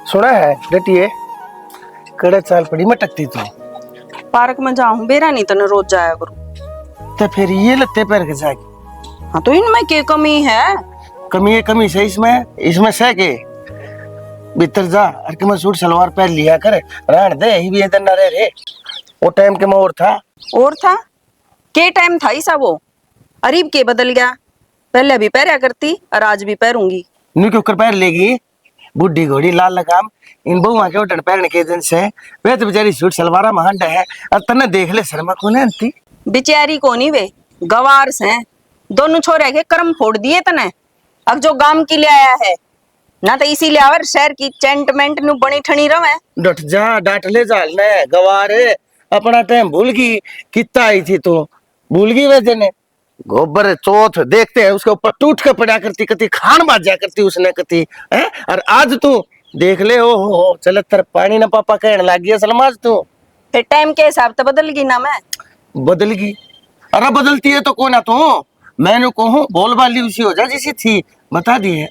सुना है बेटिए, कड़े चाल पड़ी मटकती तू। पार्क में जाऊं बेरा नहीं तो रोज जाया करूं। तो फिर ये लत्ते पैर के जाएगी। हाँ तो इनमें क्या कमी है? कमी से इसमें से के भीतर जा और के मैं सूट सलवार पहन लिया करे रहन दे ही भी इधर न रह रे। वो टाइम के में और था के टाइम था ऐसा वो अरीब के बदल गया। पहले भी पहरा करती और आज भी पहरूंगी। न्यू क्यों कर पैर लेगी बुढ़ी घोड़ी लाल लगाम इन बहुआ के उठन पैरने के दिन से वे तो बेचारी सूट सलवारा महंड है और तने देख ले शर्मा को ने अंती बेचारी को नहीं वे गवार से दोनों छोरे के कर्म फोड़ दिए तने। अब जो गांव के लिए आया है ना तो इसीलिए आवर शहर की चेंटमेंट नु बनी ठनी रवे। डट जा डांट ले जाल ने गवार अपना टाइम भूल गई कितना आई थी तो भूल गई वैसे ने गोबर चौथ देखते हैं उसके ऊपर टूट के पड़ा करती कति खान बाजा करती उसने कति है। और आज तू देख ले हो चल तर पानी ना पापा कहने लग गया सलमाज तू फिर टाइम के हिसाब से बदल गई ना मैं बदल गई। अरे बदलती है तो कौन ना तू मैंने कहूँ बोल बाली उसी हो जा जैसी थी बता दी है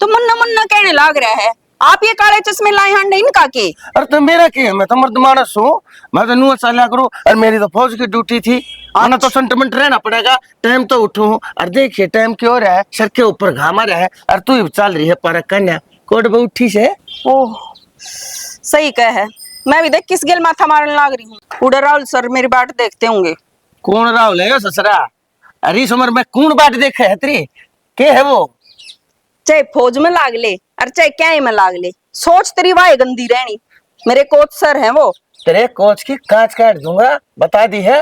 तो मुन्ना मुन्ना कहने लग रहा है। आप ये काले चश्मे लाए हैं इनका के? अरे तो मेरा क्या मैं तो मर्द मानस हूँ मैं तो नुआ चला करूँ और मेरी तो फौज की ड्यूटी थी आना तो सेंटिमेंट रहना पड़ेगा। टाइम तो उठूं और देखिए टाइम क्यों रहा है सर के ऊपर घामा रहा है और तू चल रही है पर कन्या कोट में उठी से। ओह सही कह है। मैं भी देख किस गेल माथा मारने लग रही हूँ। उधर राहुल सर मेरी बाट देखते होंगे। कौन राहुल है ससरा? अरे इस उम्र में कौन बाट देखे है तेरी के है वो? चाहे फौज में लाग ले और चाहे क्या में लाग ले सोच तेरी वाह गंदी रहनी। मेरे कोच सर हैं वो। तेरे कोच की कांच काट दूंगा बता दी है।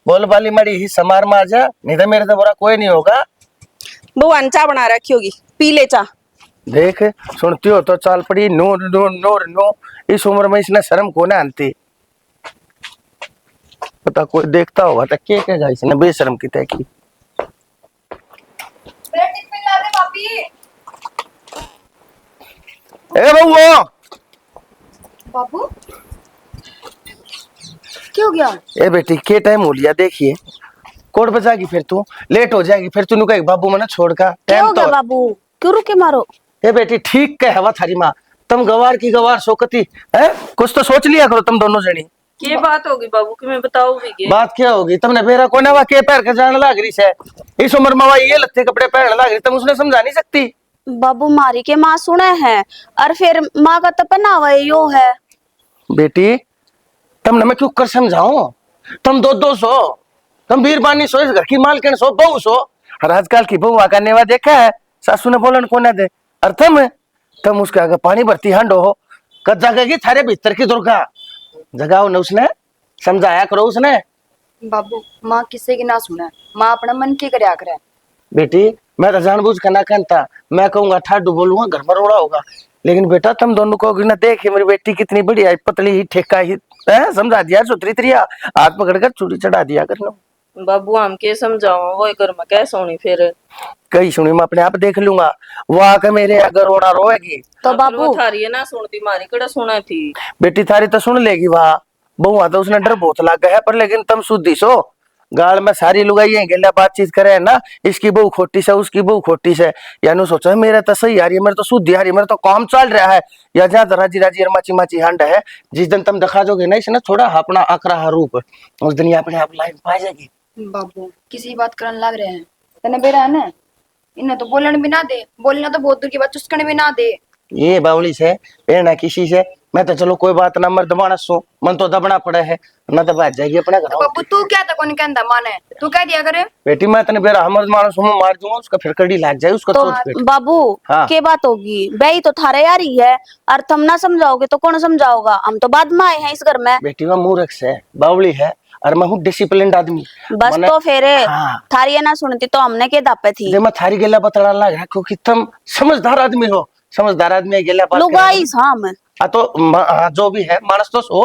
बोल बाली मड़ी ही समार मार जा नहीं तो मेरे तो बुरा कोई नहीं होगा। भगवान चाह बना रखी होगी पी ले चाह। देख सुनती हो तो चाल पड़ी नो नो नो नो इस उम्र में इसने शर्म को ना आती पता कोई देखता होगा तो क्या कहेगा इसने बेशर्म की तय की। ए बउआ बाबू क्या हो गया? ए बेटी के टाइम हो लिया देखिए कोट बजाएगी फिर तू लेट हो जाएगी फिर तू कहेगी बाबू मना छोड़ का क्या टाइम हो गया तो। बाबू क्यों रुके मारो? ए बेटी ठीक कह हवा थारी माँ तुम गवार की गवार सोकती है कुछ तो सोच लिया करो तुम दोनों जनी। ये बात होगी बाबू कि मैं बताऊंगी बात क्या होगी तुमने मेरा कोने वा के पैर के जाने लग रही है इस उम्र में ये लत्ते कपड़े पहनने लग रही तुम उसने समझा नहीं सकती। बाबू मारी के माँ सुने हैं और फिर माँ का तो पहनावा यो है। बेटी तुमने मैं क्यों कर समझाऊं तुम दो सो तुम बीरबानी सो इस घर की मालकिन सो बहू सो और आजकल की बहू करने वा देखा है सासू ने बोलन को ना दे और तुम उसके आगे पानी भरती हंडो हो कद जगेगी थारे भीतर की दुर्गा जगाओ ने उसने समझाया करो उसने। बाबू माँ किसी की ना सुने माँ अपना मन की करया करे। बेटी मैं तो जानबूझ कर ना कहता मैं कहूंगा ठाडू बोलूंगा घर में रोड़ा होगा लेकिन बेटा तुम दोनों को ना देखिए मेरी बेटी कितनी बड़ी है पतली ही ठेका ही है समझा दिया सुतरी त्रिया हाथ पकड़कर चूड़ी चढ़ा दिया करना। बाबू हम के समझाओ वो घर में कैसे होनी फिर कही सुनी मैं अपने आप देख लूंगा वहां के मेरे अगर रोना रोएगी तो बाबू थारी है ना सुनती मारी कड़ा सुना थी बेटी थारी तो सुन लेगी वहां बहुआ तो उसने डर बहुत लगा है पर लेकिन तुम शुद्धि सो गाल में सारी लुगाई गेला बातचीत करे है ना इसकी बहू खोटी से उसकी बहू खोटी से यानी सोचा मेरा तो सही आ रही है मेरे तो शुद्धि आ रही है मेरा तो काम चल रहा है या जहाँ राजी राजी और माची माची हंड है जिस दिन तुम दिखा दोगे ना इसने थोड़ा अपना आकरा रूप उस दिन ये अपने आप लाइन पा जाएगी। बाबू किसी बात करने लग रहे हैं तने बेरा है ना इन्हें तो बोलन भी ना दे बोलना तो बहुत दूर की बात चुस्कने भी ना दे। ये बावली से प्रेरणा किसी से मैं तो चलो कोई बात ना मर्द मानस हूँ मन तो दबना पड़ा है न तो बात जाएगी अपना घर। बाबू तू क्या था कौन कहता माने तू कह दिया करे बेटी मैं तने बेरा मर्द मानस हूँ मार दूंगा उसका फिर कड़ी लाग जाए उसका तो सोच बेटी। बाबू हाँ। के बात होगी बई तो थारे यारी है और तुम ना समझाओगे तो कौन समझाओगा हम तो बाद में आए हैं इस घर में। बेटी वह मूर्ख है बावली है और मैं हूँ डिसिप्लिन्ड आदमी बस तो फिर हाँ। थारी ना सुनती तो हमने के दापे थी जब मैं थारी गेला बतड़ा लग रहा क्योंकि तुम समझदार आदमी हो समझदार आदमी गेला बात लुगाई हम तो जो भी है मानस तो सो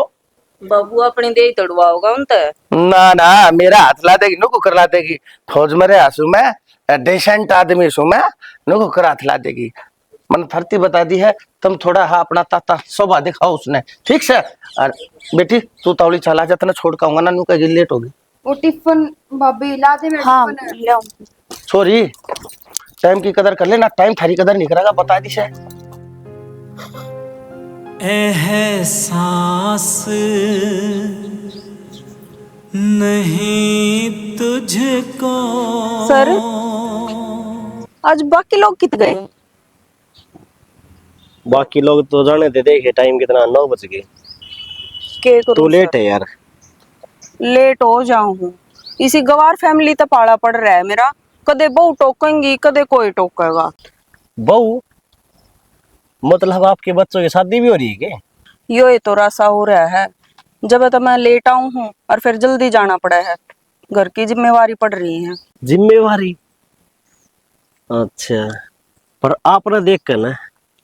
बाबू अपनी दे तड़वा होगा उन ना मेरा हाथ ला देगी नुको कर ला देगी फौज में रहा सू मैं डेसेंट आदमी सू मैं नुको कर हाथ ला देगी मन धरती बता दी है तुम थोड़ा हाँ अपना ताता शोभा दिखाओ उसने ठीक से। और बेटी तू तावली चला जा तना छोड़ काऊंगा ना नुका लेट होगी वो टिफिन भाभी ला दे मेरे हाँ सॉरी टाइम की कदर कर लेना टाइम थारी कदर नहीं करेगा बता दी से। एहसास नहीं तुझको। सर आज बाकी लोग कित गए? बाकी लोग तो जाने दे, देखे टाइम कितना, 9 बज गए। के करूं तू लेट सर? है यार। लेट हो जाऊं, इसी गवार फैमिली तो पाला पड़ रहा है मेरा। कदे बहू टोकेंगी, कदे कोई टोकेगा। बहू मतलब आपके बच्चों की शादी भी हो रही है क्या? यो ही तो रासा हो रहा है। जब तो मैं लेट आऊं हूँ और फिर जल्दी जाना पड़ा है, घर की जिम्मेवारी पड़ रही है। जिम्मेवारी? अच्छा, पर आपने देख कर ना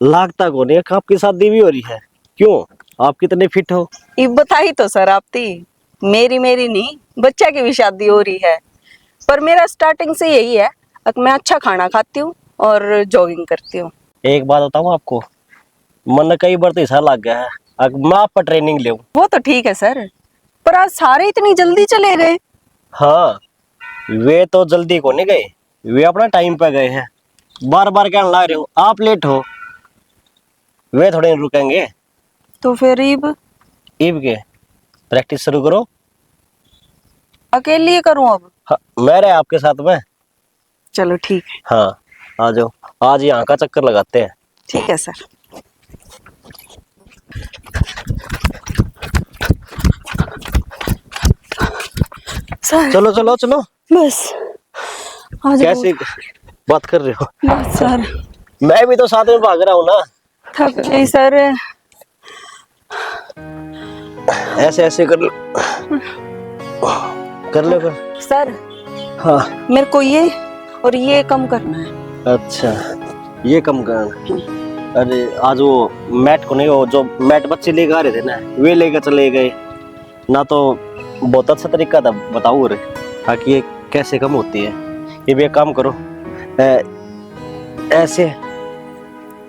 लागता को नहीं कि आपकी शादी भी हो रही है। क्यों, आप कितने फिट हो? ये बताई तो सर आपती, मेरी मेरी नहीं, बच्चा की भी शादी हो रही है। पर मेरा स्टार्टिंग से यही है कि मैं अच्छा खाना खाती हूँ और जॉगिंग करती हूँ। एक बात बताऊं आपको, मन कई बार तो ऐसा लग गया है अब मैं आप पर ट्रेनिंग ले। वो तो ठीक है सर, पर आज सारे इतनी जल्दी चले गए। हाँ, वे तो जल्दी को नहीं गए, वे अपना टाइम पे गए हैं। बार बार कहने लग रहे हो आप लेट हो, वे थोड़े नहीं रुकेंगे। तो फिर ईब ईब के प्रैक्टिस शुरू करो। अकेली करूँ अब? हाँ, मैं रहे आपके साथ में। चलो ठीक है। हाँ, आ जाओ, आज यहाँ का चक्कर लगाते हैं। ठीक है सर। सर चलो चलो चलो। बस आज कैसी बात कर रहे हो? बस सर मैं भी तो साथ में भाग रहा हूँ ना। थक गई सर। ऐसे ऐसे कर लो, कर लो कर। सर हाँ मेरे को ये और ये कम करना है। अच्छा, ये कम करना। अरे आज वो मैट को नहीं, वो जो मैट बच्चे लेकर आ रहे थे ना, वे लेकर चले गए ना। तो बहुत अच्छा तरीका था, बताओ रे ताकि ये कैसे कम होती है। ये भी एक काम करो, ऐसे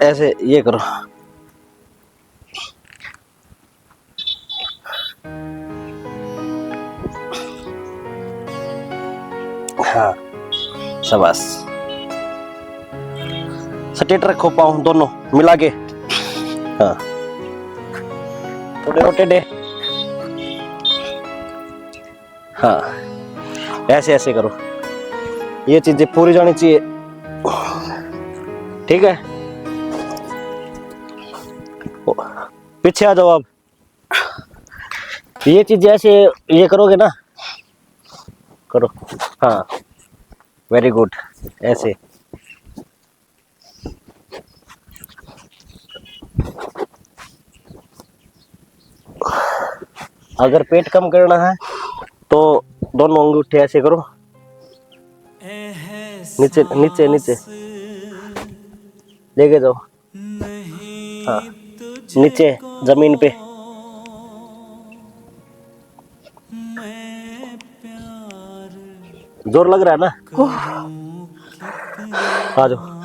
ऐसे ये करो। हाँ शाबाश। स्ट्रेट रखो पाँव दोनों मिला के। हाँ थोड़े रोटे दे। हाँ ऐसे ऐसे करो, ये चीजें पूरी जानी चाहिए। ठीक है, पीछे आ जाओ अब। ये चीजें ऐसे ये करोगे ना, करो। हाँ वेरी गुड, ऐसे। अगर पेट कम करना है तो दोनों अंगूठे ऐसे करो, नीचे नीचे नीचे लेके जाओ। हाँ नीचे जमीन पे। जोर लग रहा है ना? आ जाओ।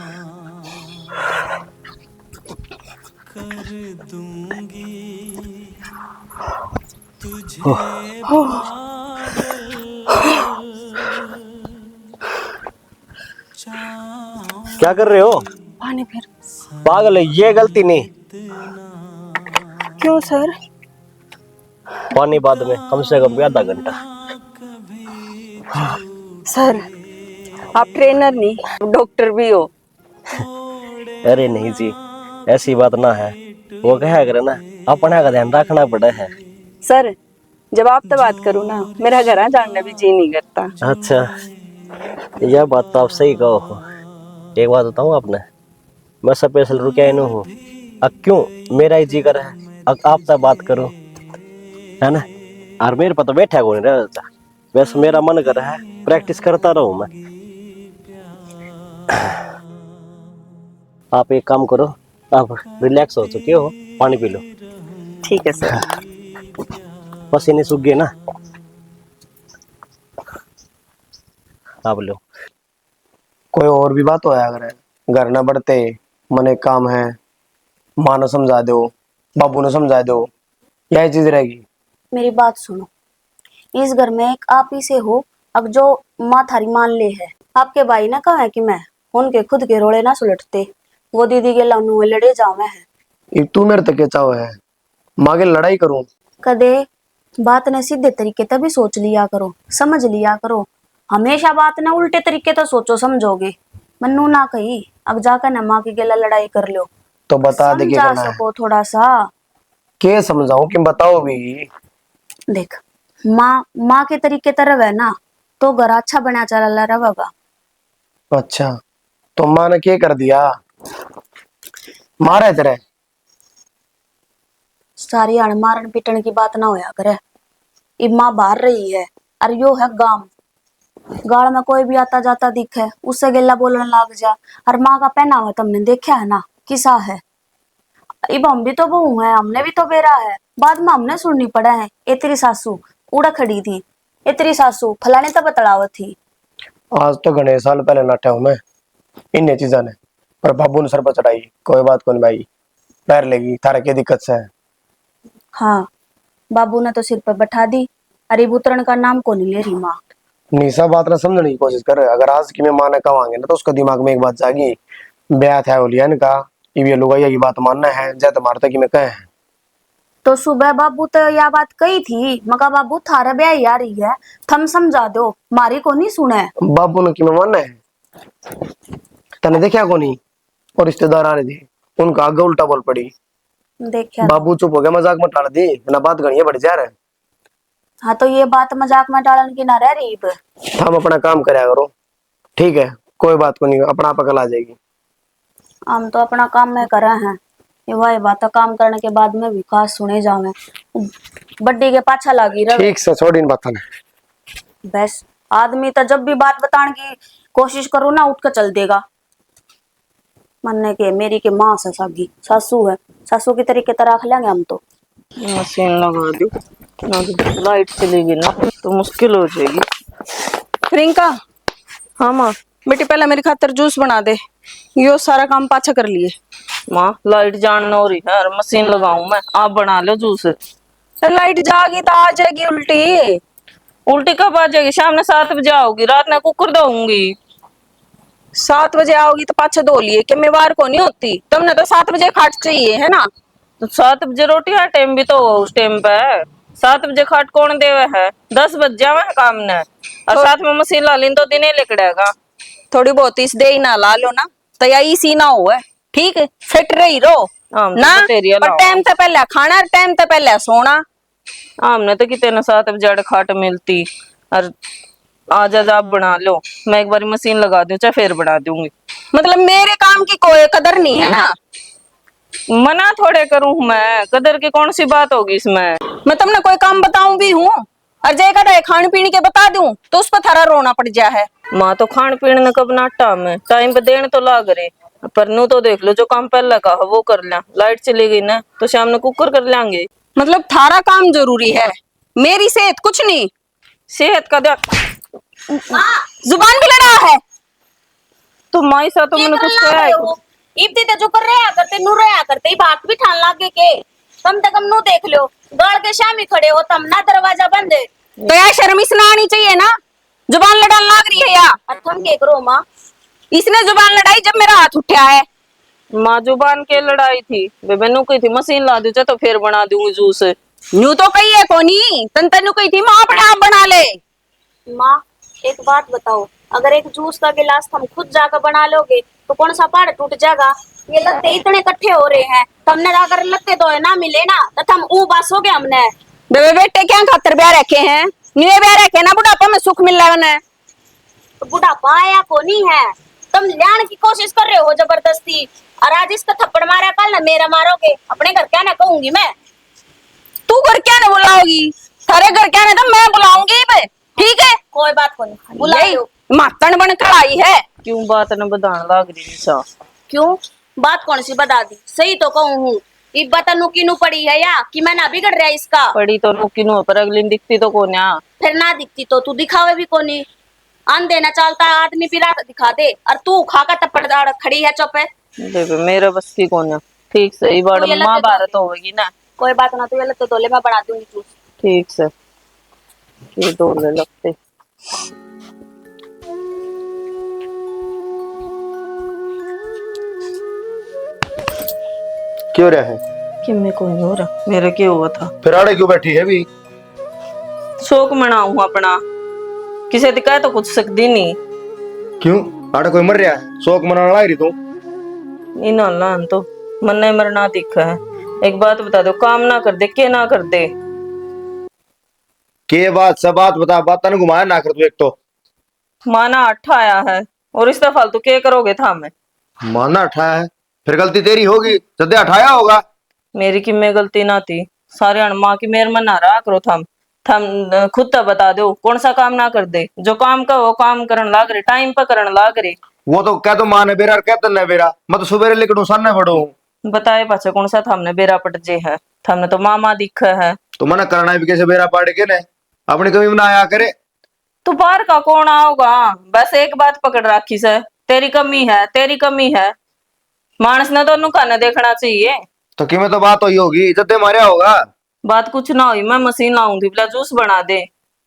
क्या कर रहे हो? पानी फिर। पागल है, ये गलती नहीं। क्यों सर? पानी बाद में, कम से कम भी आधा घंटा। सर आप ट्रेनर नहीं डॉक्टर भी हो। अरे नहीं जी, ऐसी बात ना है। वो कहा करे ना, अपना का ध्यान रखना पड़ा है। सर जब आप तो बात करूँ ना, मेरा घर जानने भी जी नहीं करता। अच्छा, यह बात तो आप सही कहो। एक बात बताऊं आपने, मैं स्पेशल रुके नहीं हूँ। क्यों, मेरा ही जी कर है आप तक बात करूं, है ना। और मेरे पर तो बैठा को नहीं रहता। वैसे मेरा मन कर रहा है प्रैक्टिस करता रहूं मैं। आप एक काम करो, आप रिलैक्स हो चुके हो, पानी पी लो। ठीक है सर। पसीने सूख गए ना, आप लो। कोई और भी बात हो अगर घर ना बढ़ते मने काम है, माँ ने समझा दो, बाबू ने समझा दो, यही चीज रहेगी। मेरी बात सुनो, इस घर में एक आप ही से हो। अब जो माँ थारी मान ले है, आपके भाई ना कहा है कि मैं उनके खुद के रोड़े ना सुलटते, वो दीदी के लानू में लड़े जाओ मैं है। ये तू मेरे तक के चाहो है मांगे लड़ाई करूं? कदे बात ने सीधे तरीके तभी सोच लिया करो, समझ लिया करो। हमेशा बात ना उल्टे तरीके तो सोचो समझोगे। मन्नू ना कही अब जाकर न माँ की गला लड़ाई कर लो। तो बता दे क्या समझा करना है। सको थोड़ा सा। के समझाऊं कि बताओ भी। देख माँ के तरीके तरह है ना तो घर अच्छा बना चला रहेगा। अच्छा तो माँ ने क्या कर दिया? मारे तेरे? सारी अण मारण पीटन की बात ना होया करे। इब माँ बाहर रही है और यो है गांव। गाड़ में कोई भी आता जाता दिखे उससे गेला बोलने लग जा। और माँ का पहनावा तुमने देखा है ना किसा है। इब हम भी तो बहू है, हमने भी तो बेरा है। बाद में हमने सुननी पड़ा है ए तेरी सासू उड़ा खड़ी थी, ए तेरी सासू फलाने तो बतलावत थी। आज तो घने साल पहले नाटा हूं मैं इन चीजा ने, पर बाबू ने सर पर चढ़ाई। कोई बात कौन भाई, पैर लेगी थारा क्या दिक्कत से है? हाँ बाबू ने तो सिर पर बैठा दी। अरे उतरण का नाम को नहीं ले रही माँ। निशा बात ना समझने की कोशिश कर। अगर आज की मैं माँ ने कवांगे ना तो उसके दिमाग में एक बात जागी, ब्याह था बोलिया इनका ये लुगाइया की बात मानना है जय तुम्हारे तक मैं कहे हैं। तो सुबह बाबू तो यह बात कही थी मका बाबू थारा ब्याह ही आ रही है, थम समझा दो। मारी को नहीं सुने। बाबू ने कि मैं मानना है? तने देखा को नहीं और रिश्तेदार आ रहे थे उनका आगे उल्टा बोल पड़ी। देखा बाबू चुप हो गया, मजाक में टाल दी ना बात गणिया बढ़ जा रहा है। हाँ तो ये बात मजाक में डालन की ना रह रही। हम अपना काम करया करो ठीक है, कोई बात को नहीं, अपना आप अकल आ जाएगी। हम तो अपना काम में करे हैं। ये वही बात काम करने के बाद में विकास सुने जावे बड्डी के पाछा लगी रहे। ठीक से छोड़ इन बातों ने। बस आदमी तो जब भी बात बताने की कोशिश करो ना उठ कर चल देगा। मन्ने के मेरी के माँ से सागी सासू है, सासू की तरीके तरह रख लेंगे हम तो। मशीन लगा दी ना तो लाइट चलेगी ना तो मुश्किल हो जाएगी। प्रियंका हाँ माँ बेटी पहले मेरी खातिर जूस बना दे। यो सारा काम पाछा कर लिए। माँ लाइट जान हो रही है और मशीन लगाऊं मैं, आप बना लो जूस। लाइट जागी तो आ जाएगी उल्टी। उल्टी कब आ जाएगी? शाम ने 7 बजे आओगी, रात में कुकर धोऊंगी। 7 बजे आओगी तो पाछे धो लिए कि मैं बाहर को नहीं होती। तुमने तो 7 बजे खाट चाहिए है ना, तो 7 बजे रोटी है टाइम भी तो उस टाइम पे है। 7 बजे खाट कौन देवे है? 10 बज जावे है काम ने और साथ में मशीन ला लीन तो दिन ही लिकड़ेगा। थोड़ी बहुत इस दे ही ना ला लो ना तो या इसी ना हो ठीक है, फिट रही रो ना। पर टाइम तो पहले खाना टाइम तो पहले सोना। हमने तो कितने 7 बजे खाट मिलती और आज आप बना लो, मैं एक बार मशीन लगा दूं चाहे फिर बना दूंगी। मतलब मेरे काम की कोई कदर नहीं है ना। मना थोड़े करूं मैं, कदर की कौन सी बात होगी इसमें? मैं तुमने कोई काम बताऊं भी हूँ और जय खान पीने के बता दूं तो उस पर थारा रोना पड़ जा है। माँ तो खान पीने ने कब नाटा में टाइम पे देने तो लाग रहे, पर नू तो देख लो जो काम पहले का वो कर लिया। लाइट चली गई ना तो शाम ने कुकर कर लेंगे। मतलब थारा काम जरूरी है, मेरी सेहत कुछ नहीं। सेहत का जुबान भी लड़ा है तो माई सा तो मैंने कुछ कहा है। इब्ती तो जो कर रहे करते नू रहे करते बात भी ठान लागे के कम से कम नू देख लो गाड़ के शामी खड़े हो तम ना दरवाजा बंद है तो यार शर्म इसना आनी चाहिए ना। जुबान लड़ान लाग रही है या थम के करो माँ। इसने जुबान लड़ाई जब मेरा हाथ उठा है। माँ जुबान के लड़ाई थी मैनू कही थी मशीन ला दू तो फिर बना दूंगी जूस। न्यू तो कही है कोनी तन तनु कही थी माँ अपने आप बना ले। माँ एक बात बताओ, अगर एक जूस का गिलास हम खुद जाकर बना लोगे तो कौन सा पहाड़ टूट जाएगा? ये लत्ते इतने इकट्ठे हो रहे हैं, तुमने अगर लत्ते दो ना मिले ना तो हम ऊ बासोगे हमने। बेबे बेटे क्या खातर ब्याह रखे हैं? न्यू ब्याह रखे ना बुढ़ापा में सुख मिल रहा है। तो बुढ़ापा आया को नहीं है, तुम लाने की कोशिश कर रहे हो जबरदस्ती और आज इसका थप्पड़ मारा कल ना मेरा मारोगे। अपने घर क्या ना कहूंगी मैं। तू घर क्या ना बुलाओगी? थारे घर क्या ना तो मैं बुलाऊंगी बे, ठीक है? कोई बात को नहीं बुलाओ। मातन बनकर आई है क्यों बात न बधान लाग रही सा? क्यों बात कौन सी बता दी? सही तो कहूँ हूँ इब बता नुकीनू पड़ी है या कि मैं ना बिगड़ रहा इसका। पड़ी तो नुकीनू पर अगली दिखती तो कौन आ? फिर ना दिखती तो तू दिखावे भी कोनी। आंधे ना चलता आदमी पिरा दिखा दे और तू खाकर टप्पड़ खड़ी है चुप है। बेबे मेरा बस की कौन है। ठीक से ये बार महाभारत होगी ना। कोई बात ना, तू ये लगते तोले मैं बना दूंगी जूस। ठीक से ये डोले लगते क्यों रहा है? कि मैं कोई नहीं हो रहा, मेरे क्या हुआ था? फिर आड़े क्यों बैठी है भी? शौक मनाऊं अपना, किसी ने कह तो कुछ सकती नहीं। क्यों आड़े कोई मर रहा है, शौक मनाने लाई रही तू? इन अल्लाह तो मन नहीं मरना दिखा है। एक बात बता दो, काम ना कर दे के ना कर दे। के बात सब बात बता, बात तने घुमाया ना कर तू। एक तो माना अट्ठा आया है और इस फालतू क्या करोगे था? मैं माना उठाया है, फिर गलती तेरी होगी, सद्या उठाया होगा। मेरी कि मैं गलती ना थी, सारे अणमा की मेर मन ना रहा करो। थम खुद तो बता दो कौन सा काम ना कर दे, जो काम का वो काम करन लाग रहे, टाइम पर करन लाग रहे। वो तो कह तो माँ ने बेरा और कहते न बेरा, मैं तो सुबेरे लेकर नुकसान न पड़ो हूँ। बताए पाछे कौन सा थामने बेरा पट जे है? थामने तो मामा दिख है। तो मना करना भी कैसे बेरा पाड़ के ने, अपनी कमी ना आया करे। तू बाहर का कौन आओगा? बस एक बात पकड़ रखी से, तेरी कमी है, तेरी कमी है। मानस ने दोनों खाने देखना चाहिए। तो कि में तो बात हुई होगी, इज्जत मारा होगा। बात कुछ ना हुई, मैं मशीन लाऊंगी, बोला जूस बना दे।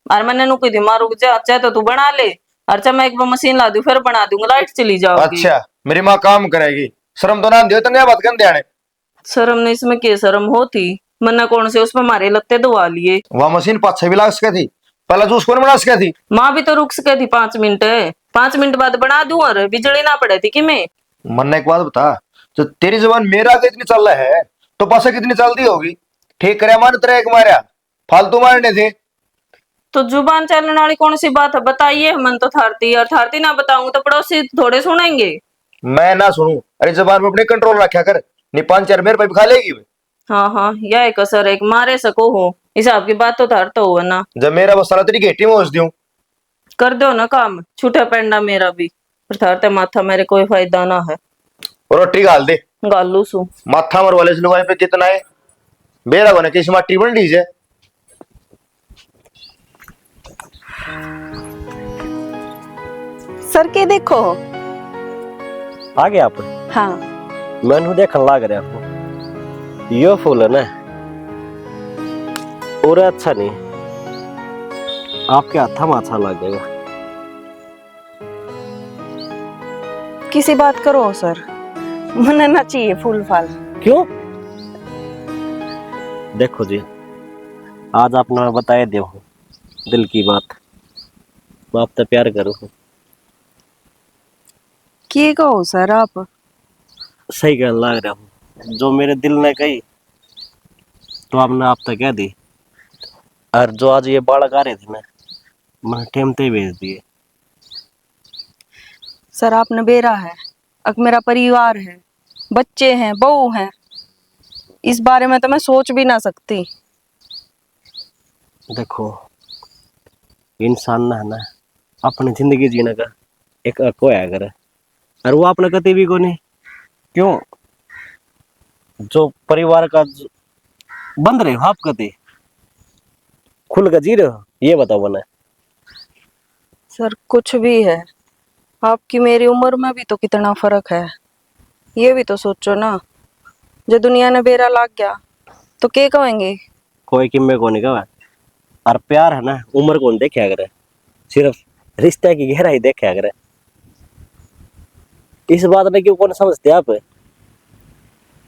और मैंने नुकी थी मारू जा, चाहे तो तू बना ले। और चाहे मैं एक बार मशीन ला दूं फिर बना दूंगा, लाइट चली जाओगी। अच्छा मेरी माँ काम करेगी, शर्म तो ना दियो तने बात कर दिया। शर्म नहीं, इसमें क्या शर्म होती? मन्ना कौन से उसमें मारे लगते धोवा लिए। वह मशीन 5-6 भी लाग सके थी, पहला जूस कौन बना सके थी? माँ भी तो रुक सके थी 5 मिनट, 5 मिनट बाद बना दूं और बिजली ना पड़े थी कि मैं। मन ने एक बात बता, जो तेरी जबान मेरा आगे इतनी चल रहा है तो पासे कितनी चलती होगी? ठीक करे मान तेरे एक मारा, फालतू मारने थे। तो जुबान चलने वाली कौन सी बात है बताइए? मन तो थारती, और थारती ना बताऊं तो पड़ोसी थोड़े सुनेंगे। मैं ना सुनूं? अरे जबान में अपने कंट्रोल रखा कर, नहीं 5-4 मेरे पे भी खा लेगी वे। हाँ हाँ, यह एक असर एक मारे सको हो, हिसाब की बात तो थार तो हो ना। जब मेरा बस साला तेरी घेटी में घुस दूं। कर दो ना काम, छूटा पेंडा मेरा भी, पर थारते माथा मेरे कोई फायदा ना है। और रोटी गाल दे गालू सू माथा मर वाले लुगाई पे कितना है बेरा बने किस माटी बन लीजिए। सर के देखो। आ गया आप? हाँ मैंने देखने लग रहा हूँ, यो फूल है ना और अच्छा नहीं, आपके हाथ में अच्छा लगेगा। किसी बात करो सर, मने ना चाहिए फूल फाल। क्यों? देखो जी, आज आपने बताया दे दिल की बात, मैं आपसे प्यार करूँ। की कहो सर आप? सही कहने लग रहा हूँ, जो मेरे दिल ने कही तो आपने आप तक कह दी। और जो आज ये बालक आ रहे थे ना, मैंने टेमते भेज दिए। सर आपने बेरा है, अब मेरा परिवार है, बच्चे हैं, बहू हैं, इस बारे में तो मैं सोच भी ना सकती। देखो इंसान ना है ना, अपनी जिंदगी जीने का एक हक होया करे, और वो आपने कभी भी को नहीं। क्यों? जो परिवार का बंद रहे हो आप कभी खुल कर जी रहे हो, ये बताओ बना। सर कुछ भी है, आपकी मेरी उम्र में भी तो कितना फर्क है, ये भी तो सोचो ना। जो दुनिया ने बेरा लाग गया तो क्या कहेंगे? कोई किम्मे को नहीं कहा। और प्यार है ना, उम्र कौन देखा करे, सिर्फ रिश्ते की गहराई देखा करे। इस बात में क्यों कौन समझते आप?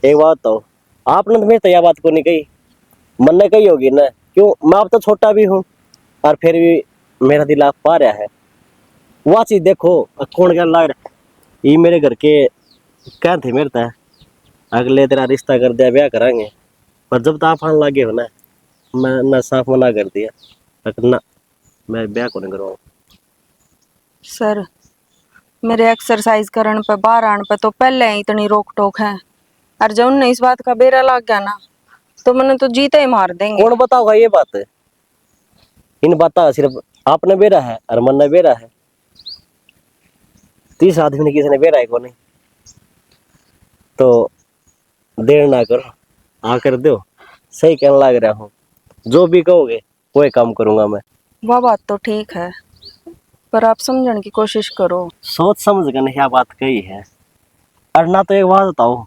एक बात तो आपने तो मेरे तो यह बात को नहीं कही, मन ने कही होगी ना। क्यों? मैं अब तो छोटा भी हूँ और फिर भी मेरा दिल आप पा रहा है। वह चीज देखो कौन क्या लग रहा। ये मेरे घर के क्या थे मेरे तय, अगले तेरा रिश्ता कर दिया, ब्याह कराएंगे। पर जब तो आप आने लगे हो ना, मैं ना साफ मना कर दिया ना, मैं ब्याह को नहीं करवाऊँ। सर मेरे एक्सरसाइज करने पे बाहर आने पे तो पहले ही इतनी रोक टोक है, और जब उन्हें इस बात का बेरा लग गया ना तो मैंने तो जीते ही मार देंगे। कौन बताओगा ये बात? इन बात सिर्फ आपने बेरा है और मन ने बेरा है, 30 आदमी ने किसी ने बेरा है को नहीं। तो देर ना करो, आकर दो। सही कहने लग रहा हूँ, जो भी कहोगे वही काम करूंगा मैं। वह बात तो ठीक है, पर आप समझने की कोशिश करो। सोच समझ कर नहीं बात कही है। और ना तो एक बात बताओ,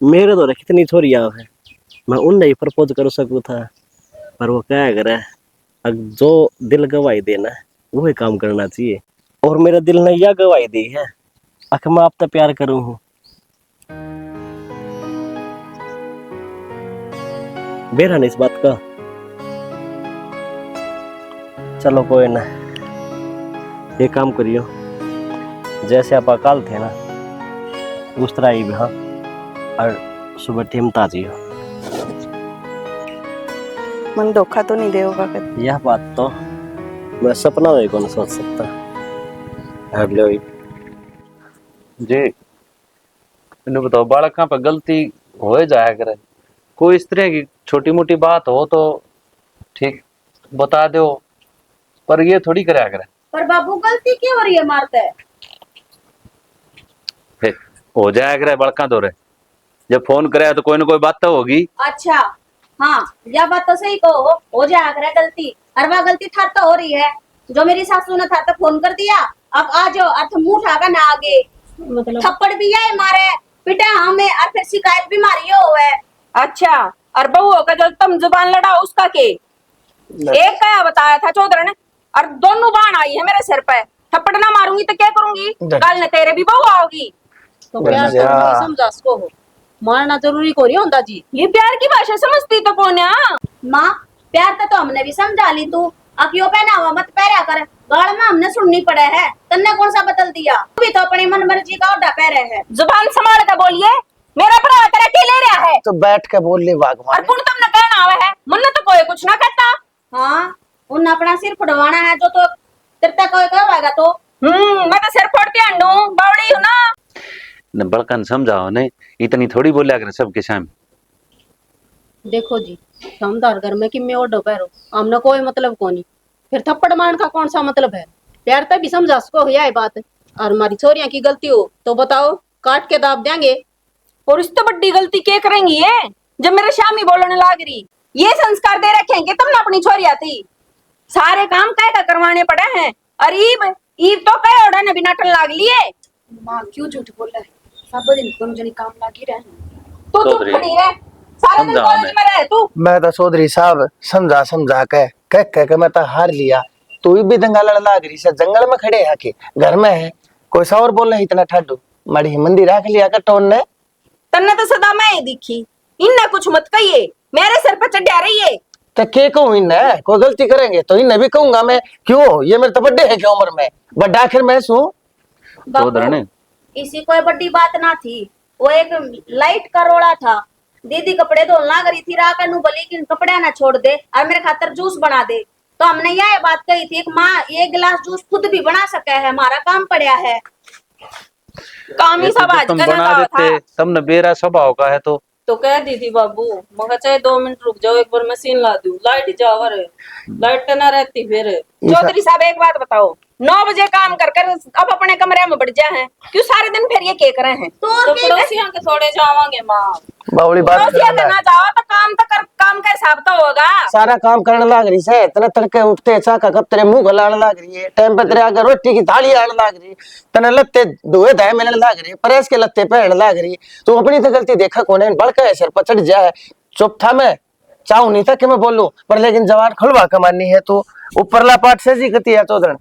मेरे तो कितनी छोरियां है, मैं उनने ही प्रपोज कर सकूँ था, पर वो क्या करे, अब जो दिल गवाही देना वही काम करना चाहिए। और मेरे दिल ने यह गवाही दी है कि मैं आप तक प्यार करूँ हूँ। बेरा नहीं इस बात का। चलो कोई ना, ये काम करियो, जैसे आप अकाल थे ना उस तरह ही हाँ, और सुबह टीम ताजियो। मन धोखा तो नहीं देगा कभी। यह बात तो मैं सपना में कौन सोच सकता। हेलो जी इन्हें बताओ, बालक पर गलती हो जाया करे, कोई इस तरह की छोटी मोटी बात हो तो ठीक बता दो, पर ये थोड़ी कराया करे। पर बाबू गलती क्यों हो रही है मारते है? हो जाया करे बड़का दौरे, जब फोन करे तो कोई ना कोई बात तो होगी। अच्छा हाँ, यह बात तो सही कहो, हो जाया करे गलती। और वह गलती था तो हो रही है, जो मेरी सासू ने था तो फोन कर दिया, अब आ जाओ, अर्थ मुंह उठाकर ना आगे, मतलब थप्पड़ भी है मारे, पिटे हमें, और फिर शिकायत भी मारी हो है। अच्छा, और बहू का जो तुम जुबान लड़ा उसका के एक क्या बताया था चौधरी ने, और दोनों बाण आई है मेरे सिर पे, थप्पड़ ना मारूंगी तो क्या करूंगी, कल ने तेरे भी बहू आओगी। तो प्यार तो नहीं समझा उसको हो, मारना जरूरी को नहीं होता जी। ये प्यार की भाषा समझती तो कौन है? माँ प्यार तो हमने भी समझा ली, तू अकियो पहना हुआ मत पहरा कर, गाल में हमने सुननी पड़े है, तन्ने कौन सा बदल दिया, तू भी तो अपनी मन मर्जी का ओढ़ा पहरे है। जुबान संभाल कर बोलिए, मेरा भरा तेरा के ले रहा है तो बैठ के बोल ले बागवान। और पुन तुमने कहना आवे है, मन तो कोई कुछ ना कहता। हाँ उन अपना सिर फुड़वाना है जो तो तेरे कोई कहेगा तो। मैं तो सिर फोड़ती अंडू बावड़ी हूँ ना। न बड़का ने समझाओ नहीं, इतनी थोड़ी बोलिया करे सबके सामने। देखो जी, समझदार घर में कि मैं ओढ़ो पैरो, हमने कोई मतलब को नहीं, फिर थप्पड़ मारने का कौन सा मतलब है? प्यार तभी समझा उसको यह बात। और हमारी छोरियां की गलती हो तो बताओ, काट के दाब देंगे। और इससे बड़ी गलती क्या करेंगी ये, जब मेरे शामी बोलने लाग रही, ये संस्कार दे रखे हैं कि तुमने अपनी छोरी आती सारे काम कह का करवाने पड़े हैं, और ईब तो कह ओढ़ा ने बिना टल लाग लिए। माँ क्यों झूठ बोल रहा है, सब दिन दोनों जनी काम लागी रहे। तू चुप चौधरी, खड़ी रह, सारा दिन समझाओ कॉलेज में रहे तू। मैं तो चौधरी साहब समझा समझा कह मैं तो हार लिया, तू भी दंगा लड़ लाग रही से, जंगल में खड़े है कि घर में है, कोई सा और बोल रहे इतना ठाडू, माड़ी मंदिर रख लिया कर टोन ने। तन्ने तो सदा मैं ही दिखी, इनने कुछ मत कहिए, मेरे सिर पर चढ़ा रही है। तो के कहूँ इन्हें, कोई गलती करेंगे तो इन्हें भी कहूंगा मैं, क्यों ये मेरे तो बड्डे है क्या उम्र में, बड्डा आखिर मैं हूँ। चौधरी ने इसी कोई बड़ी बात ना थी, वो एक लाइट का रोड़ा था, दीदी कपड़े धोलना करी थी, राकर नु बोली कि कपड़े ना छोड़ दे और मेरे खातर जूस बना दे, तो हमने यह बात कही थी कि माँ एक गिलास जूस खुद भी बना सके है, हमारा काम पड़ा है। काम ही सब आज तुम करना बना था। देते, तुमने बेरा स्वभाव का है तो कह दी थी बाबू, मगर चाहे 2 मिनट रुक जाओ, एक बार मशीन ला दूं, लाइट जावर है, लाइट तो ना रहती फिर। चौधरी साहब एक बात बताओ, 9 बजे काम कर कर अब अपने कमरे में बढ़ जाए हैं, क्यों सारे दिन फिर ये क्या करे हैं? तो पड़ोसियों के थोड़े जावांगे माँ। बावली बात पड़ोसिया के ना जाओ तो काम तो कर, काम का हिसाब तो होगा। सारा काम करने लाग रही से, तने तड़के उठते चाका कब तेरे मुंह गलाने लाग रही है, टाइम पे तेरे आगे रोटी की थाली आने लाग रही, तने लत्ते धोए धाए मिलने लाग रही, प्रेस के लत्ते पहनने लाग रही, तो अपनी तो गलती देखा कौन है, बड़का है सिर पर चढ़ जाए। चुप था, मैं चाहूं नहीं था कि मैं बोलूं, पर लेकिन जवान खुलवा कमानी है तो ऊपरला पाठ से जी गति है चौधरी।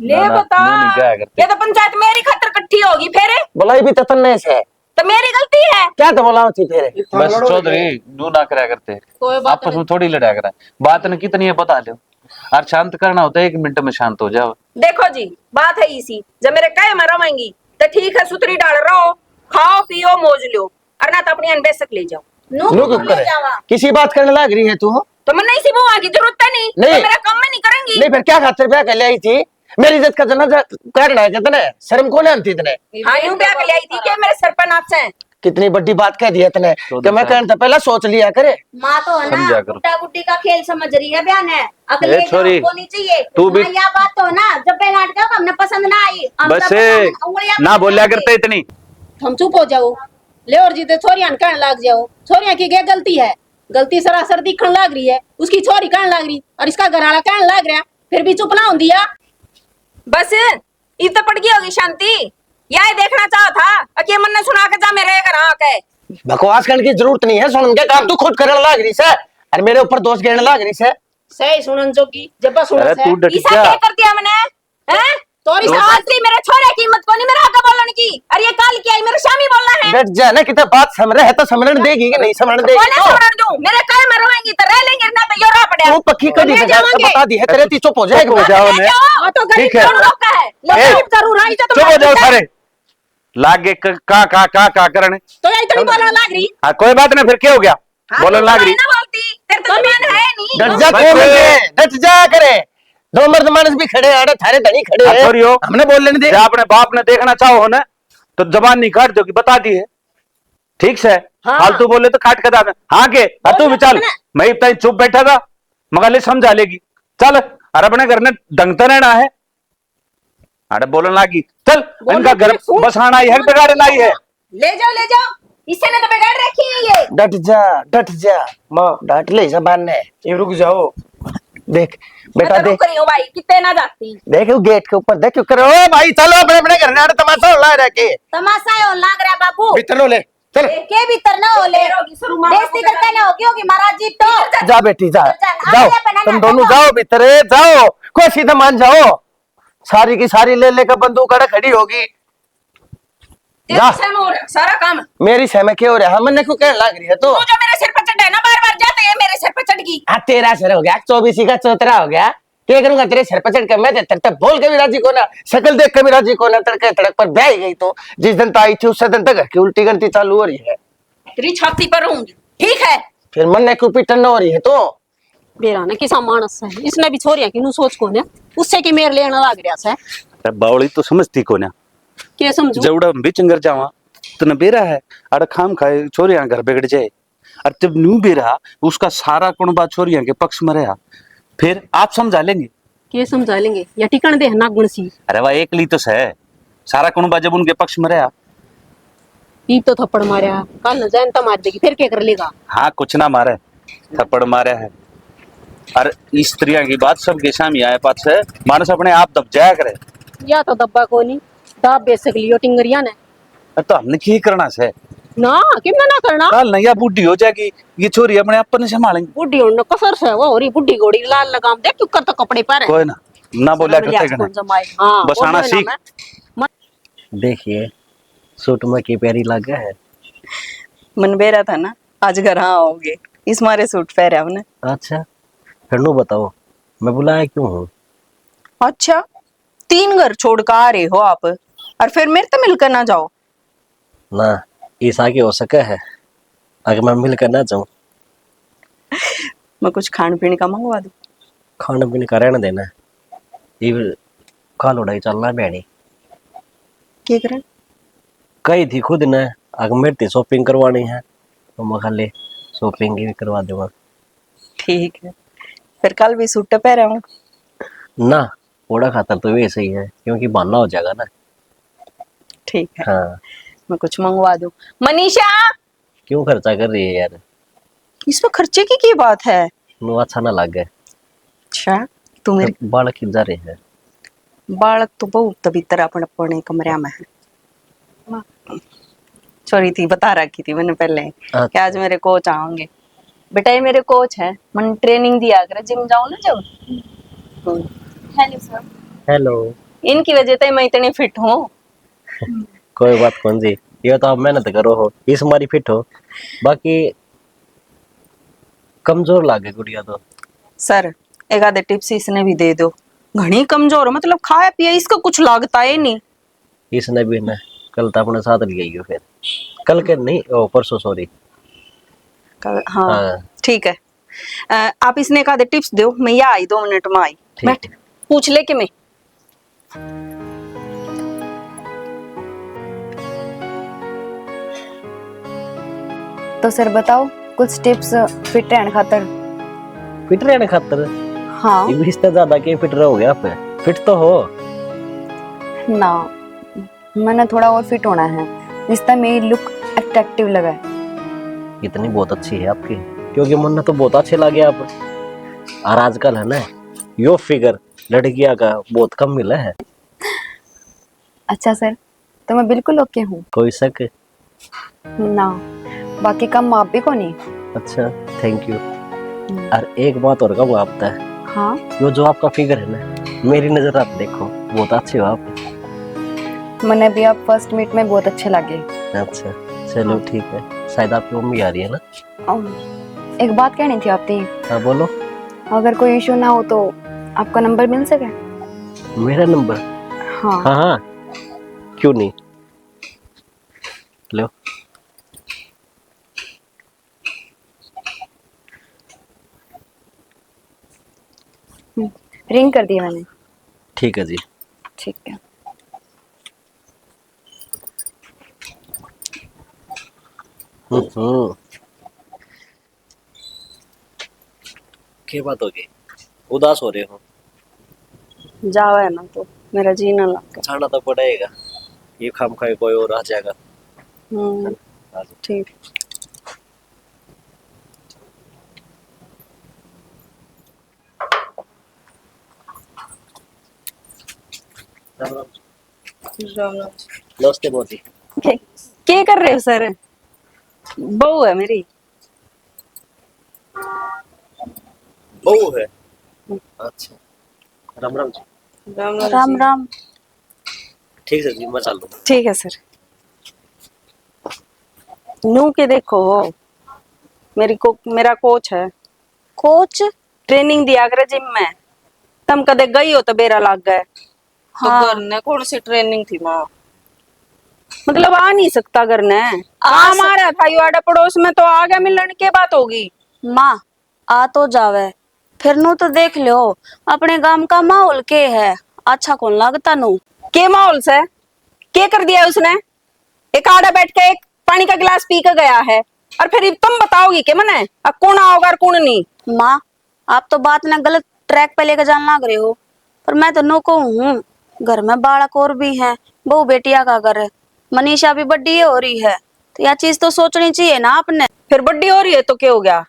ले ना, ना, बता, यूं नहीं कहा करते। ये तो पंचायत मेरी खातर इकट्ठी होगी फिर, बोलाई भी तो तन्ने से तो मेरी गलती है। क्या तो बोला थी फिर। बस चौधरी नू ना कराया करते, कोई बात आपस में थोड़ी लड़ा करा, बात ने कितनी है बता दो, और शांत करना होता है 1 मिनट में शांत हो जाओ। देखो जी बात है इसी, जब मेरे कहे में रवेंगी तो ठीक है, सुतरी डाल रहो, खाओ पियो मौज लो, और ना तो अपनी अनबेसक ले जाओ। नू क्यों करे, किसी बात करने लाग रही है तू, तो मैं नहीं सी बुआ की जरूरत है नहीं, नहीं। तो मेरा काम में नहीं करेंगी। नहीं फिर क्या खातिर ब्याह कर ले आई थी, मेरी इज्जत का जनाजा करना है कितने, शर्म को नहीं आती इतने। हाँ यूं ब्याह के ले आई थी कि मेरे सर पर नाच है। कितनी बड़ी बात कह दी है तने कि मैं कहने तो पहले सोच लिया करे। माँ तो है ना समझा करो। गुड्डा गुड्डी का खेल समझ रही है, बयान है अगले ए छोरी, को नहीं चाहिए तू भी- हाँ, यह बात तो है ना, जब पहले नाटक हमने पसंद ना आई, हम बस सब उंगलियां ना बोलिया पकड़ करते इतनी। हम चुप हो जाओ, ले और जीते छोरियां कहने लाग जाओ, छोरियां की क्या गलती है, गलती सरासर दिखने लाग रही है, उसकी छोरी कहने लाग रही और इसका घराना कहने लाग रहा, फिर भी चुप ना हो दिया। बस इत पड़ गई होगी शांति, यह देखना चाहा था कि मन ने सुना के जा मेरे घर आके। बकवास करने की जरूरत नहीं है, सुन के काम तू खुद करने लाग रही से, और मेरे ऊपर दोष गिरने लाग रही से। सही सुनन जोगी जब सुन अरे तू डट ईसा जा, क्या कर दिया मैंने हैं? तोरी आज से मेरे छोरे की हिम्मत को नहीं मेरा आगे बोलने बोलन की? अरे ये काल की आई मेरे शामी बोलना है। डट जा ना, कितना बात समझ रहे है तो समझने देगी कि नहीं समझने देगी? बोले समझ दूं, मेरे काय में रोएंगी तो रह लेंगे ना तो यो रा पड़े। वो पक्की कड़ी ले जाओगे। बता दी है तेरे, ती चुप हो जाएगा। चुप हो जाओ ने। वो तो गरीब ठीक है। कौन लोग का है? ए, लोग जरूर आई तो चुप हो जाओ सारे। लागे का करने। तो ये इतनी बोलने लग रही। हाँ कोई बात नहीं, फिर क्या हो गया? बोलने लग रही। ना बोलती, तेरे तो जुबान है नहीं। डट जा बच्चे। तू, डट जा करे। दो मर्द मानस भी खड़े हैं, थारे धनी खड़े हाँ, हैं, छोड़ियो। हमने बोल लेने दे। जब अपने बाप ने देखना चाहो ना तो जबान नहीं काट दो कि बता दी है, ठीक से। हाँ। फालतू बोले तो काट के दाम हाँ के तू भी चल। मैं इतना ही चुप बैठा था, मगर ले समझा लेगी। चल अरे अपने घर में ढंग तो रहना है। अरे बोलने लगी चल, इनका घर बसाना ही है, बिगाड़े लाई है। ले जाओ, इससे ने तो बिगाड़ रखी है ये। डट जा माँ, डांट ले जबान ने। ये रुक जाओ, देख बेटा मैं तो देख, रुक रही हूँ भाई, कितने ना जाती। देख वो गेट के ऊपर देख, क्यों करो? ओ भाई चलो अपने अपने घर में, तमाशा हो रहा है के तमाशा है और लाग रहा बाबू। भीतर लो ले चल। के भीतर ना हो ले, बेइज्जती करता ना होगी होगी महाराज जी तो। जा बेटी जा, चल, जाओ आगे अपना तुम ना दोनों देखो। जाओ भीतर, जाओ कोई सीधा मान जाओ। सारी की सारी ले लेकर बंदूक अड़े खड़ी होगी। जा, सारा काम मेरी सहमे क्या हो रहा है? हमने क्यों कहने लग रही है तो? तू जो मेरे सिर पर चढ़े ना बार-बार जाते है मेरे सिर पर चढ़ गई। हाँ तेरा सिर हो गया 24 का चौतरा हो गया, क्या करूंगा तेरे सिर पर चढ़ कर? मैं तक बोल के भी राजी को ना, शकल देख के भी राजी को ना, तड़के तड़क पर ब्याह गई तो जिस दिन तो आई थी उस दिन तक घर की उल्टी गलती चालू हो रही है। तेरी छाती पर रहूंगी, ठीक है? फिर मन ने क्यों पिटन हो रही है तो? बेरा ने किसा मानस है, इसने भी छोरिया की नु सोच को ने उससे की मेर लेना लाग रहा से। अरे बावली तो समझती को ना, के समझू जवड़ा भी चंगर जावा तो न बेरा है। अरे खाम खाए छोरियां घर बिगड़ जाए। और जब न्यू बेरा उसका सारा कुणबा छोरियां के पक्ष में रहा, फिर आप समझा लेंगे। के समझा लेंगे या टिकन दे ना गुणसी। अरे वाह एक ली तो है, सारा कुणबा जब उनके पक्ष में रहा। ई तो थप्पड़ मारया, कल न जान तो मार देगी, फिर क्या कर लेगा? हाँ कुछ ना मारे, थप्पड़ मारे है। और स्त्रियां की बात सबके सामने आए पास है, मानस अपने आप दब जाया करे। या तो दब्बा को नहीं दाब बेच सकली हो टिंगरिया ने तो हमने की करना है ना, किम ना करना। कल नैया बूढ़ी हो जाएगी, ये छोरी अपने आप पर संभालेंगे। बुढ़ी होने कसर से वो होरी बुढ़ी घोड़ी लाल लगाम देख क्यों करता कपड़े पर कोई ना बोला करते गने। हाँ बस आना सीख। देखिए सूट में की प्यारी लगा है। मन बेरा था ना आज घर आओगे, इस मारे सूट पहरा हमने। अच्छा फिर नो बताओ मैं बुलाया क्यों हूँ? अच्छा 3 घर छोड़ कर आ रहे हो आप और फिर मेरे तो मिलकर ना जाओ? ना इस आगे हो सका है, अगर मैं मिल कर ना जाऊँ। मैं कुछ खान पीने का मंगवा दूं? खाने पीने का रहना देना, ये काल उड़ाई चलना बैणी क्या करें? कही थी खुद ने, अगर मेरे थी शॉपिंग करवानी है तो मैं खाली शॉपिंग भी करवा दूंगा। ठीक है, फिर कल भी सूट पहरा हूँ ना ओड़ा खातर तो वैसे ही है, क्योंकि बहाना हो जाएगा ना। ठीक है। हाँ मैं कुछ मंगवा दूं। मनीषा क्यों खर्चा कर रही है यार? इसमें खर्चे की बात है? नो अच्छा ना लगे। अच्छा तू मेरे बाल खिंच जा रहे हैं। बालक तो बहुत भीतर अपने कमरे में है। सॉरी थी बता रखी थी मैंने पहले कि आज मेरे कोच आएंगे। बेटा ये मेरे कोच है, मन ट्रेनिंग दिया कर जिम जाऊं ना जब। Hello sir. हेलो। इनकी वजह से मैं इतनी फिट हूँ। कोई बात कौन सी, ये तो आप मेहनत करो हो, इस हमारी फिट हो, बाकी कमजोर लागे गुड़िया तो। सर एक आधे टिप्स इसने भी दे दो, घनी कमजोर मतलब खाया पिया इसका कुछ लागता है नहीं। इसने भी ना कल तो अपने साथ ले गई हो, फिर कल के नहीं ओ परसों सॉरी। हाँ ठीक है। आप इसने एक आधे टिप्स दो, मैं यहाँ आई 2 मिनट में आई। बैठ पूछ ले कि मैं तो सर बताओ कुछ टिप्स फिट रहने खातर। फिट रहने खातर? हाँ ये भी इससे ज्यादा के फिट रहोगे आप, फिट तो हो ना, मैंने थोड़ा और फिट होना है, जिससे मेरी लुक अट्रैक्टिव लगा है। इतनी बहुत अच्छी है आपकी, क्योंकि मुन्ना तो बहुत अच्छे लगे आप। और आजकल है ना यो फिगर लड़कियां का बहुत कम मिला है। अच्छा सर तो मैं बिल्कुल ओके हूँ। कोई शक? ना बाकी कम माप भी को नहीं। अच्छा थैंक यू। और एक बात और कहूँ आप तक, हाँ यो जो आपका फिगर है ना, मेरी नजर आप देखो बहुत अच्छे हो आप। मैंने भी आप फर्स्ट मीट में बहुत अच्छे लगे। अच्छा चलो ठीक है, शायद आपकी मम्मी आ रही है ना। एक बात कहनी थी आपसे। हाँ बोलो। अगर कोई इशू ना हो तो आपका नंबर मिल सके? मेरा नंबर? हाँ। हाँ हाँ क्यों नहीं, लो। रिंग कर दिया मैंने। ठीक है जी। ठीक है। हम्म, क्या बात हो गई, उदास हो रहे हो? जावा है ना तो मेरा जीना लग जाना तो पड़ेगा, ये खाम खाए कोई और आ जाएगा। गया। आ जाओ। ठीक। राम राम। राम राम। नमस्ते मोदी। क्या कर रहे हो सर? बहू है मेरी। बहू है? अच्छा राम राम जी। राम राम राम। ठीक है जी, मैं चल दूँ। ठीक है सर। नू के देखो, मेरा कोच है। कोच? ट्रेनिंग दिया करे जिम में। तुम कदे गई हो तो बेरा लग गए। तो हाँ। घर ने कौन सी ट्रेनिंग थी माँ? मतलब आ नहीं सकता घर ने। काम आ रहा था युवाड़ा पड़ोस में तो आ गया, मिलने की बात होगी। माँ आ तो जावे, फिर नु तो देख लो अपने गांव का माहौल के है, अच्छा कौन लगता नु। के माहौल से क्या कर दिया उसने? एक आड़ा बैठ के एक पानी का गिलास पी के गया है, और फिर तुम बताओगी कि मने अब कौन आओगा और कौन नहीं? माँ आप तो बात ना गलत ट्रैक पे लेकर जान लग रहे हो, पर मैं तो नो को हूँ। घर में बालक और भी हैं, बहू बेटिया का घर है, मनीषा भी बड़ी हो रही है, तो यह चीज तो सोचनी चाहिए ना आपने। फिर बड्डी हो रही है तो क्या हो गया?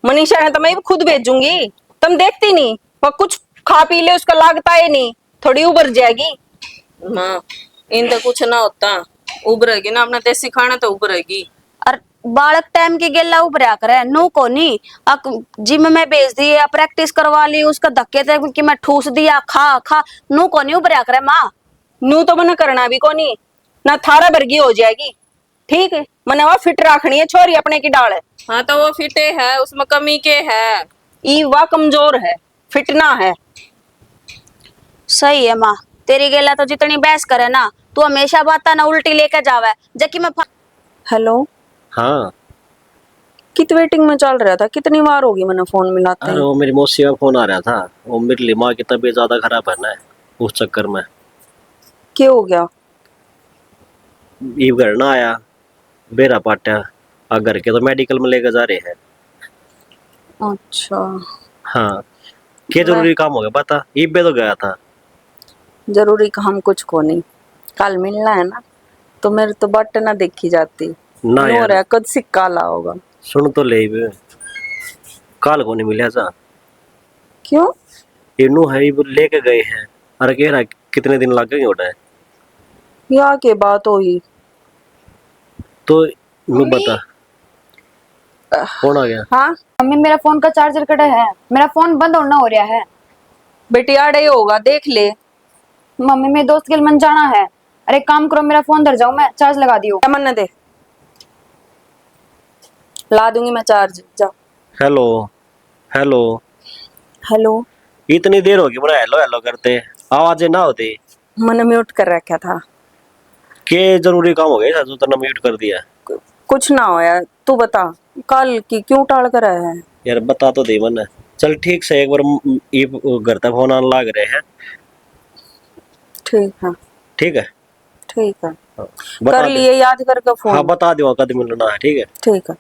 मनीषा है तो मैं भी खुद भेजूंगी। तुम देखती नहीं वो कुछ खा पी ले उसका लागता है नहीं, थोड़ी उबर जाएगी। माँ इन तो कुछ ना होता, उबरेगी ना अपना देसी खाना तो उबरेगी। और बालक टाइम की गेला उभरा करे नो को नहीं, जिम में भेज दिए, प्रैक्टिस करवा ली, उसका धक्के थे कि मैं ठूस दिया, खा खा नो को नहीं उभरा करे माँ। नू तो मना करना भी कोनी ना, थारा भरगी हो जाएगी। ठीक है, मने वो फिट रखनी है छोरी अपने की डाल है। हाँ तो वो फिटे है, उसमें कमी के है? ई वा कमजोर है, फिट ना है। सही है माँ, तेरी गेला तो जितनी बहस करे ना, तू हमेशा बात ना उल्टी लेके जावे जबकि मैं हेलो, हाँ। कित वेटिंग में चल रहा था, कितनी बार होगी मैंने फोन मिलाते अरे हैं। वो मेरी मौसी का फोन आ रहा था, वो मेरी लिए माँ की तबीयत ज्यादा खराब है ना, उस चक्कर में क्या हो गया? ये घर ना आया, बेरा पाटा आ घर के तो मेडिकल में लेकर जा रहे हैं। अच्छा, हाँ क्या जरूरी काम हो गया बता, ईबे तो गया था। जरूरी काम कुछ को नहीं, कल मिलना है ना, तो मेरे तो बट ना देखी जाती। ना नो यार रे कद सिक्का ला होगा। सुन तो ले बे, काल को नहीं मिला जा। क्यों? इनू है वो लेके गए हैं, अरे कह रहा कितने दिन लग गए उड़ा है या के बात हुई? तो नू बता कौन आ गया। हाँ मम्मी मेरा फोन का चार्जर कटा है, मेरा फोन बंद होना हो रहा है। बेटी आड़े होगा देख ले। मम्मी मेरे दोस्त के लिए मन जाना है। अरे एक काम करो, मेरा फोन धर जाओ, मैं चार्ज लगा दियो। क्या मन दे, ला दूंगी मैं चार्ज, जाओ। हेलो हेलो, हेलो, इतनी देर होगी मेरा हेलो हेलो करते, आवाजें ना होती। मैंने म्यूट कर रखा था। के जरूरी काम हो गया जो तूने म्यूट कर दिया। कुछ ना हो यार, तू बता कल की क्यों टाल कर आया है? यार बता तो दे मन। चल ठीक से एक बार ये घर तक फोन आने लग रहे हैं। ठीक है, ठीक है ठीक है, बता कर दे। लिए याद करके फोन। हाँ बता दो कद मिलना है, ठीक है। ठीक है।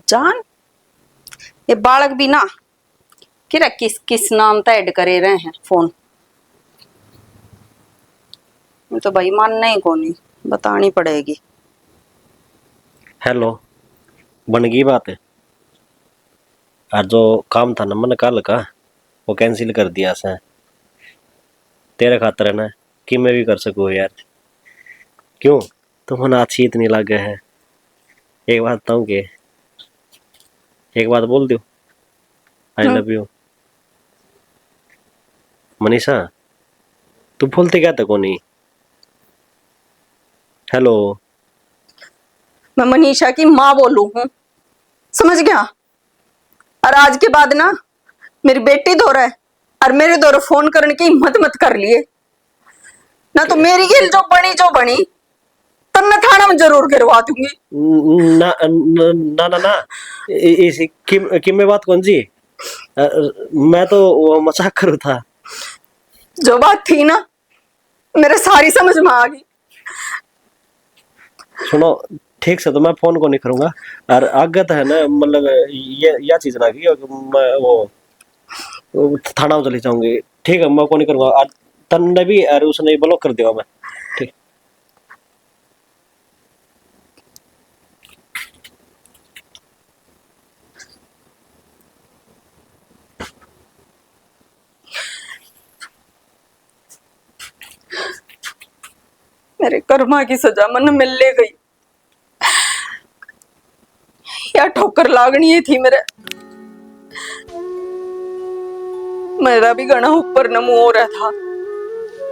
जान ये बालक भी ना किरा किस किस नाम तो ऐड करे रहे हैं फोन, तो भाई मानना ही कोनी, बतानी पड़ेगी। हेलो, बन गई बात है। और जो काम था ना मन कल का, वो कैंसिल कर दिया से तेरे खातर है ना, कि मैं भी कर सकूँ यार। क्यों तुम अच्छी इतनी लगे है, एक बात बताऊँ कि एक बात बोल दो, आई लव यू। मनीषा तू बोलते क्या था कोनी? हेलो। मैं मनीषा की माँ बोलू हूँ, समझ गया? और आज के बाद ना मेरी बेटी दौरा है और मेरे दौरा फोन करने की हिम्मत मत कर लिए ना, तो मेरी गिल जो बनी तब मैं थाना में जरूर गिरवा दूंगी। ना ना ना ना, ना। इस किम में बात कौन सी? मैं तो वो मजाक करूँ था। जो बात थी ना मेरे सारी समझ में आ गई। सुनो ठीक से, तो मैं फोन को नहीं करूंगा और आगत है ना, मतलब ये चीज ना की मैं वो थाना में चली जाऊंगी। ठीक है, मैं को नहीं करूंगा और तन्ने भी और उसने ब्लॉक कर दिया मैं। ठीक। मेरे कर्मा की सजा मन मिल ले गई, या ठोकर लागनी ही थी मेरे। मेरा भी गणा ऊपर न मुंह हो रहा था,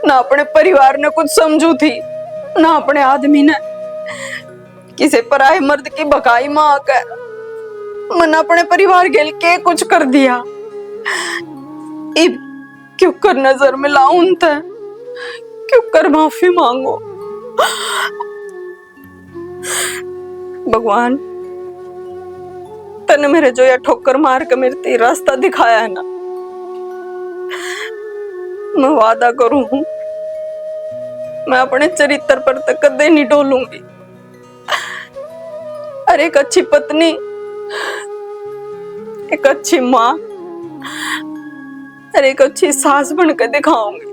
ना अपने परिवार ने कुछ समझू थी, ना अपने आदमी ने किसी पराये मर्द की बकाई मां आकर मन अपने परिवार के लिए कुछ कर दिया। इब क्यों कर नजर में लाऊं उनते, क्यों कर माफी मांगो। भगवान तने मेरे जो या ठोकर मार के मेरे ते रास्ता दिखाया है ना, मैं वादा करूं हूं मैं अपने चरित्र पर तक कदे नहीं डोलूंगी। और एक अच्छी पत्नी, एक अच्छी माँ और एक अच्छी सास बनकर दिखाऊंगी।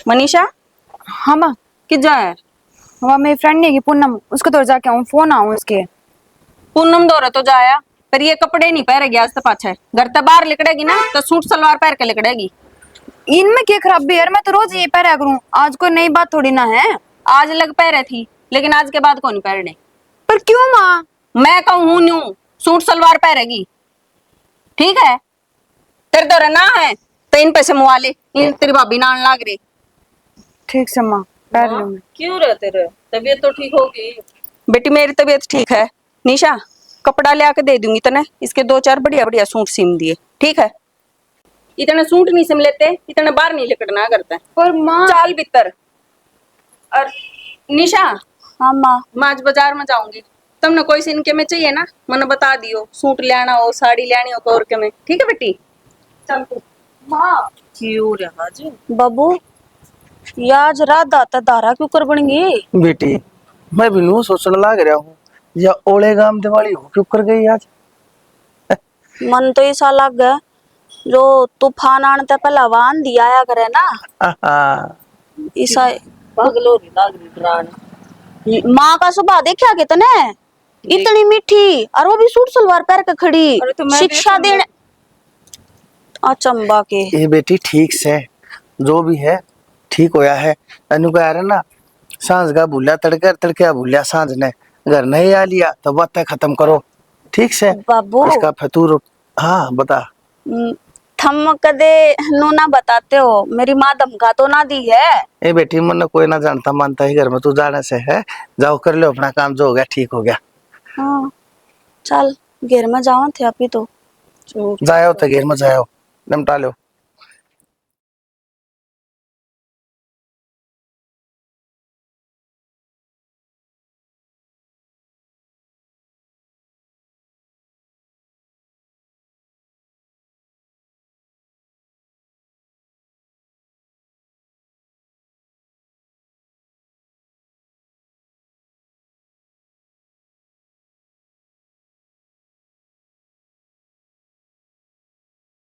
मनीषा हाँ माँ, कि जाए वहाँ मेरी फ्रेंड नहीं है पूनम, उसको तो जाके आऊँ, फोन आऊँ उसके। पूनम दौरा तो जाया पर ये कपड़े नहीं पहरेगी आज तो पाछे, घर तो बाहर लिकड़ेगी ना तो सूट सलवार पहन के लिकड़ेगी। इनमें क्या खराबी है यार, मैं तो रोज ये पहरा करूँ, आज कोई नई बात थोड़ी ना है। आज लग पहरे थी लेकिन आज के बाद को नहीं पहरने। पर क्यों माँ? मैं कहूँ न्यू सूट सलवार पहरेगी, ठीक है? तेरे दौरा ना है तो इन पैसे मुआ ले, इन तेरी भाभी नान लाग रही। ठीक से माँ, पहर लूंगी। क्यों रहते रहे, तबीयत तो ठीक होगी। बेटी मेरी तबीयत ठीक है। निशा कपड़ा ले आके दे दूंगी तने, इसके 2-4 बढ़िया बढ़िया सूट सिम दिए, ठीक है? इतने सूट नहीं सिम लेते, इतने बाहर नहीं लिकड़ना करता। पर माँ, चाल भीतर। और निशा हाँ माँ। मैं आज बाजार में जाऊंगी, तुमने कोई से इनके में चाहिए ना मैंने बता दियो, सूट लेना हो साड़ी लेनी हो कोर के में, ठीक है बेटी? चल तू। माँ क्यों रहा जी बाबू याज रात दाता दारा क्यों कर बन गई? बेटी मैं भी नू सोचने लग रहा हूँ, या ओले गाम दिवाली हो क्यों कर गई आज? मन तो ऐसा लग गया जो तूफान आने ते पहला वान दिया आया करे ना, आहा, ऐसा। पगलोरी लाग रही डराने। माँ का स्वभाव देखा के तने, इतनी मीठी और वो भी सूट सलवार पहन के खड़ी, अरे तो मैं शिक्षा देखूंगी। देने अचंबा के। ये बेटी ठीक से जो भी है ठीक होया है। अनु कह रहा ना, सांझ का भूलिया तड़के, तड़के भूलिया सांझ ने, घर नहीं आ लिया तो बातें खत्म करो, ठीक से? बाबू इसका फतूर। हाँ बता। थम कदे नो ना बताते हो, मेरी माँ धमका तो ना दी है। ए बेटी मन कोई ना जानता मानता ही घर में, तू जाने से है, जाओ कर लो अपना काम, जो हो गया ठीक हो गया। हाँ चल घेर में जाओ थे अभी तो। जाओ तो घेर में जाओ, निपटा लो।